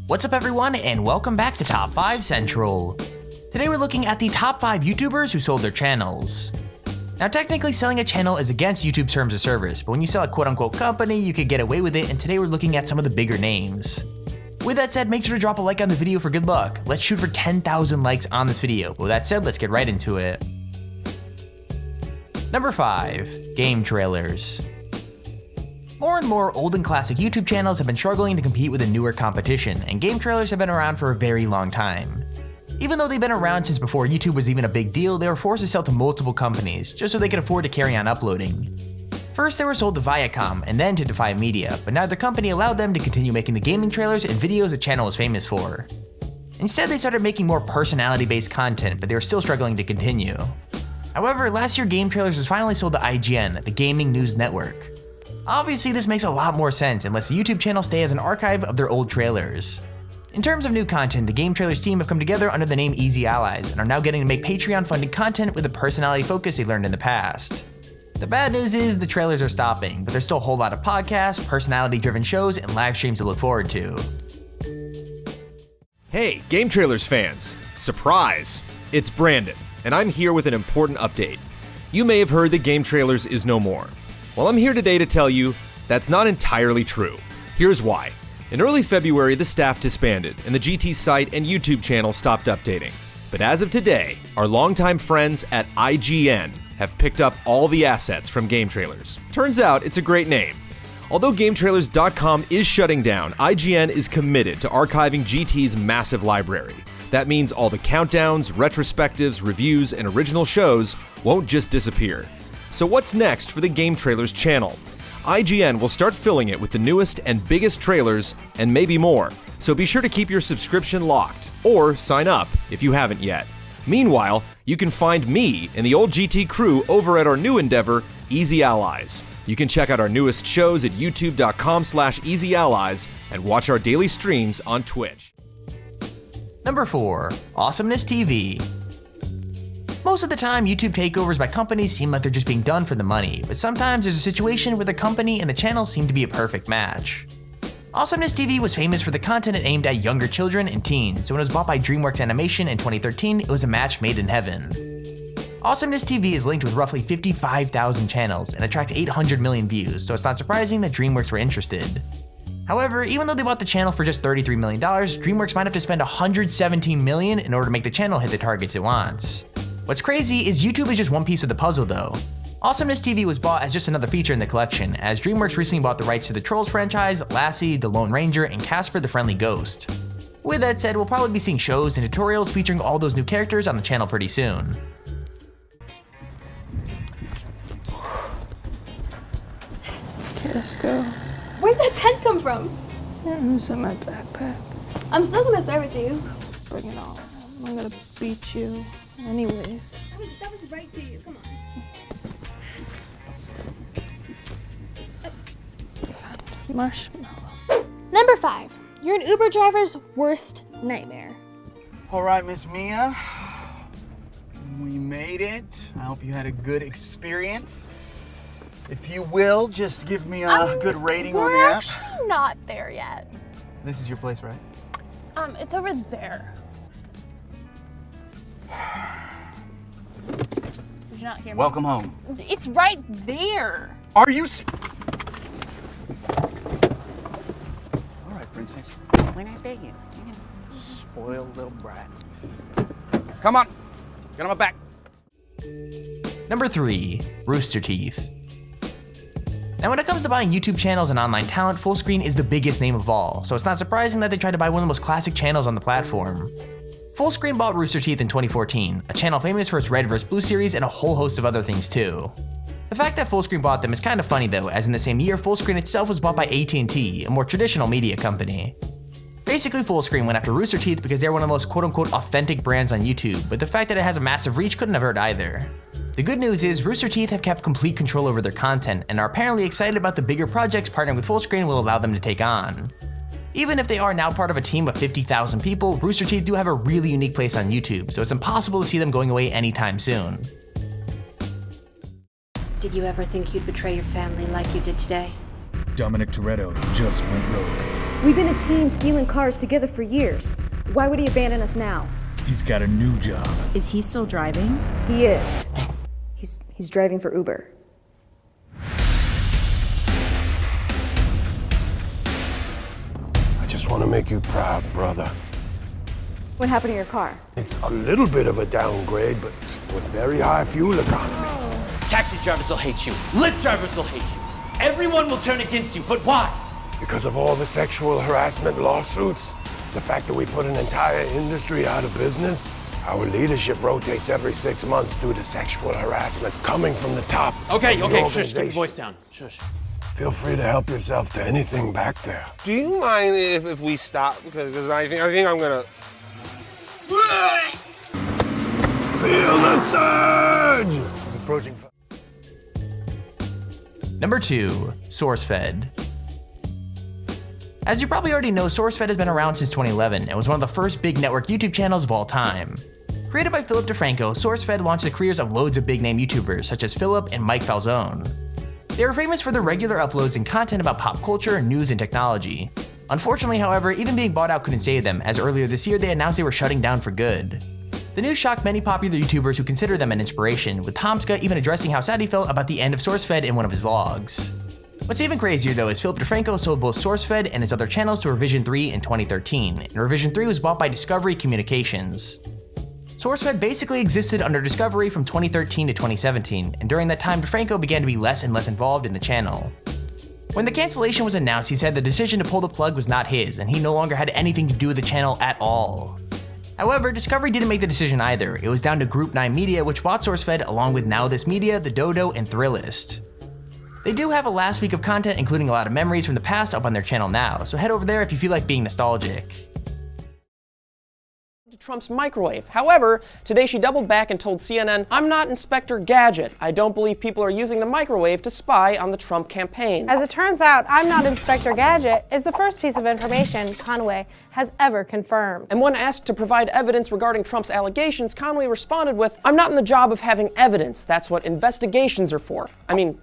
What's up everyone, and welcome back to Top 5 Central. Today we're looking at the top 5 YouTubers who sold their channels. Now technically selling a channel is against YouTube's terms of service, but when you sell a quote-unquote company, you could get away with it, and today we're looking at some of the bigger names. With that said, make sure to drop a like on the video for good luck. Let's shoot for 10,000 likes on this video. With that said, let's get right into it. Number 5. GameTrailers. More and more old and classic YouTube channels have been struggling to compete with the newer competition, and GameTrailers have been around for a very long time. Even though they've been around since before YouTube was even a big deal, they were forced to sell to multiple companies, just so they could afford to carry on uploading. First they were sold to Viacom, and then to Defy Media, but neither company allowed them to continue making the gaming trailers and videos the channel was famous for. Instead they started making more personality-based content, but they were still struggling to continue. However, last year GameTrailers was finally sold to IGN, the gaming news network. Obviously this makes a lot more sense and lets the YouTube channel stay as an archive of their old trailers. In terms of new content, the GameTrailers team have come together under the name Easy Allies and are now getting to make Patreon funded content with the personality focus they learned in the past. The bad news is the trailers are stopping, but there's still a whole lot of podcasts, personality driven shows, and live streams to look forward to. Hey, GameTrailers fans! Surprise! It's Brandon, and I'm here with an important update. You may have heard that GameTrailers is no more. Well, I'm here today to tell you that's not entirely true. Here's why. In early February, the staff disbanded, and the GT site and YouTube channel stopped updating. But as of today, our longtime friends at IGN have picked up all the assets from GameTrailers. Turns out it's a great name. Although GameTrailers.com is shutting down, IGN is committed to archiving GT's massive library. That means all the countdowns, retrospectives, reviews, and original shows won't just disappear. So what's next for the GameTrailers channel? IGN will start filling it with the newest and biggest trailers, and maybe more. So be sure to keep your subscription locked, or sign up if you haven't yet. Meanwhile, you can find me and the old GT crew over at our new endeavor, Easy Allies. You can check out our newest shows at youtube.com/easyallies and watch our daily streams on Twitch. Number 4. AwesomenessTV. Most of the time, YouTube takeovers by companies seem like they're just being done for the money, but sometimes there's a situation where the company and the channel seem to be a perfect match. AwesomenessTV was famous for the content it aimed at younger children and teens, so when it was bought by DreamWorks Animation in 2013, it was a match made in heaven. AwesomenessTV is linked with roughly 55,000 channels and attracts 800 million views, so it's not surprising that DreamWorks were interested. However, even though they bought the channel for just $33 million, DreamWorks might have to spend $117 million in order to make the channel hit the targets it wants. What's crazy is YouTube is just one piece of the puzzle though. AwesomenessTV was bought as just another feature in the collection, as DreamWorks recently bought the rights to the Trolls franchise, Lassie, the Lone Ranger, and Casper the Friendly Ghost. With that said, we'll probably be seeing shows and tutorials featuring all those new characters on the channel pretty soon. Let's go. Where'd that tent come from? It was in my backpack. I'm still gonna serve it to you. Bring it on. I'm gonna beat you anyways. That was right to you, come on. Marshmallow. Number 5, you're an Uber driver's worst nightmare. All right, Miss Mia, we made it. I hope you had a good experience. If you will, just give me a good rating on the We're app. actually not there yet. This is your place, right? It's over there. Did you not hear me? Welcome home. It's right there. Are you All right, princess. We're not there yet. Spoiled little brat. Come on, get on my back. Number 3. Rooster Teeth. Now when it comes to buying YouTube channels and online talent, Fullscreen is the biggest name of all, so it's not surprising that they tried to buy one of the most classic channels on the platform. Fullscreen bought Rooster Teeth in 2014, a channel famous for its Red vs. Blue series and a whole host of other things too. The fact that Fullscreen bought them is kind of funny though, as in the same year, Fullscreen itself was bought by AT&T, a more traditional media company. Basically, Fullscreen went after Rooster Teeth because they're one of the most quote-unquote authentic brands on YouTube, but the fact that it has a massive reach couldn't have hurt either. The good news is Rooster Teeth have kept complete control over their content and are apparently excited about the bigger projects partnering with Fullscreen will allow them to take on. Even if they are now part of a team of 50,000 people, Rooster Teeth do have a really unique place on YouTube, so it's impossible to see them going away anytime soon. Did you ever think you'd betray your family like you did today? Dominic Toretto just went rogue. We've been a team stealing cars together for years. Why would he abandon us now? He's got a new job. Is he still driving? He is. He's driving for Uber. I just want to make you proud, brother. What happened to your car? It's a little bit of a downgrade, but with very high fuel economy. Taxi drivers will hate you. Lyft drivers will hate you. Everyone will turn against you, but why? Because of all the sexual harassment lawsuits, the fact that we put an entire industry out of business, our leadership rotates every 6 months due to sexual harassment coming from the top. Okay, of the shush, keep your organization. voice down. Shush. Feel free to help yourself to anything back there. Do you mind if we stop? Because I think I'm gonna. Feel the surge! It's approaching. Number 2, SourceFed. As you probably already know, SourceFed has been around since 2011 and was one of the first big network YouTube channels of all time. Created by Philip DeFranco, SourceFed launched the careers of loads of big name YouTubers such as Philip and Mike Falzone. They were famous for their regular uploads and content about pop culture, news, and technology. Unfortunately, however, even being bought out couldn't save them, as earlier this year they announced they were shutting down for good. The news shocked many popular YouTubers who consider them an inspiration, with Tomska even addressing how sad he felt about the end of SourceFed in one of his vlogs. What's even crazier though is Philip DeFranco sold both SourceFed and his other channels to Revision 3 in 2013, and Revision 3 was bought by Discovery Communications. SourceFed basically existed under Discovery from 2013 to 2017, and during that time DeFranco began to be less and less involved in the channel. When the cancellation was announced, he said the decision to pull the plug was not his, and he no longer had anything to do with the channel at all. However, Discovery didn't make the decision either. It was down to Group 9 Media, which bought SourceFed along with Now This Media, The Dodo, and Thrillist. They do have a last week of content, including a lot of memories from the past, up on their channel now, so head over there if you feel like being nostalgic. Trump's microwave. However, today she doubled back and told CNN, "I'm not Inspector Gadget. I don't believe people are using the microwave to spy on the Trump campaign." As it turns out, I'm not Inspector Gadget is the first piece of information Conway has ever confirmed. And when asked to provide evidence regarding Trump's allegations, Conway responded with, "I'm not in the job of having evidence. That's what investigations are for." I mean,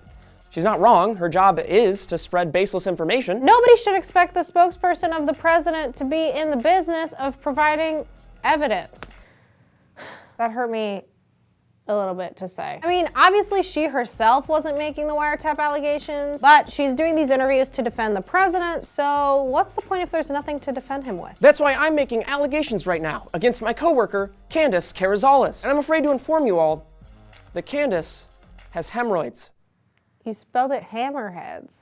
she's not wrong. Her job is to spread baseless information. Nobody should expect the spokesperson of the president to be in the business of providing evidence. That hurt me a little bit to say. I mean, obviously she herself wasn't making the wiretap allegations, but she's doing these interviews to defend the president, so what's the point if there's nothing to defend him with? That's why I'm making allegations right now against my coworker, Candace Carrizales. And I'm afraid to inform you all that Candace has hemorrhoids. You spelled it hammerheads.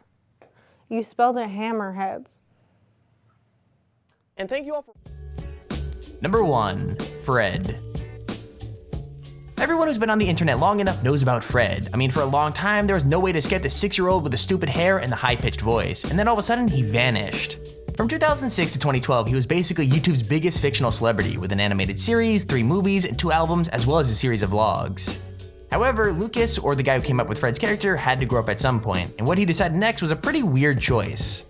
You spelled it hammerheads. And thank you all for... Number 1, Fred. Everyone who's been on the internet long enough knows about Fred. I mean, for a long time, there was no way to escape the 6-year-old with the stupid hair and the high-pitched voice, and then all of a sudden, he vanished. From 2006 to 2012, he was basically YouTube's biggest fictional celebrity, with an animated series, 3 movies, and 2 albums, as well as a series of vlogs. However, Lucas, or the guy who came up with Fred's character, had to grow up at some point, and what he decided next was a pretty weird choice.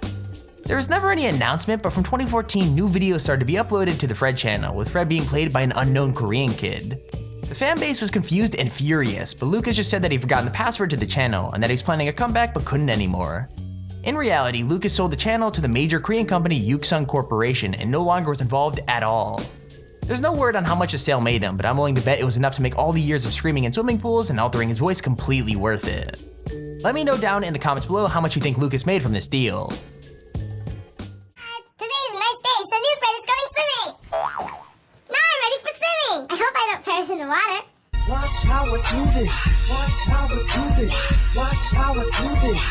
There was never any announcement, but from 2014, new videos started to be uploaded to the Fred channel, with Fred being played by an unknown Korean kid. The fan base was confused and furious, but Lucas just said that he'd forgotten the password to the channel, and that he's planning a comeback but couldn't anymore. In reality, Lucas sold the channel to the major Korean company Yuksung Corporation and no longer was involved at all. There's no word on how much the sale made him, but I'm willing to bet it was enough to make all the years of screaming in swimming pools and altering his voice completely worth it. Let me know down in the comments below how much you think Lucas made from this deal. In the water. Watch how I do this. Watch how I do this. Watch how I do this.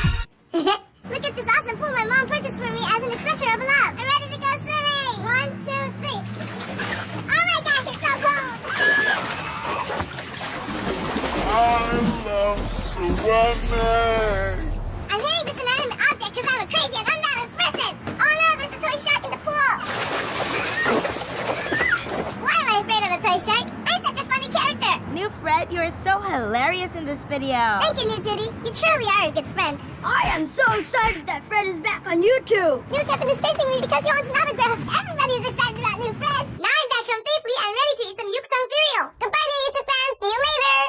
Look at this awesome pool my mom purchased for me as an expression of love. I'm ready to go swimming. 1, 2, 3. Oh my gosh, it's so cold. I love swimming. I'm hitting this inanimate object because I'm a crazy and unbalanced person. Oh no, there's a toy shark in the pool. Why am I afraid of a toy shark? New Fred, you are so hilarious in this video. Thank you, New Judy. You truly are a good friend. I am so excited that Fred is back on YouTube. New Kevin is chasing me because he wants an autograph. Everybody is excited about New Fred. Now I'm back home safely and ready to eat some Yuksung cereal. Goodbye, New YouTube fans. See you later.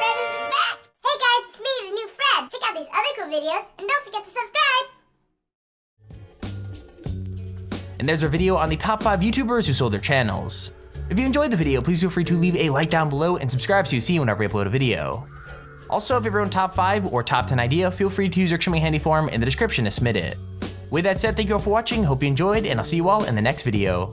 Fred is back. Hey guys, it's me, the new Fred. Check out these other cool videos and don't forget to subscribe. and there's a video on the top 5 YouTubers who sold their channels. If you enjoyed the video, please feel free to leave a like down below and subscribe so you see whenever we upload a video. Also, if you have your own top 5 or top 10 idea, feel free to use your extremely handy form in the description to submit it. With that said, thank you all for watching, hope you enjoyed, and I'll see you all in the next video.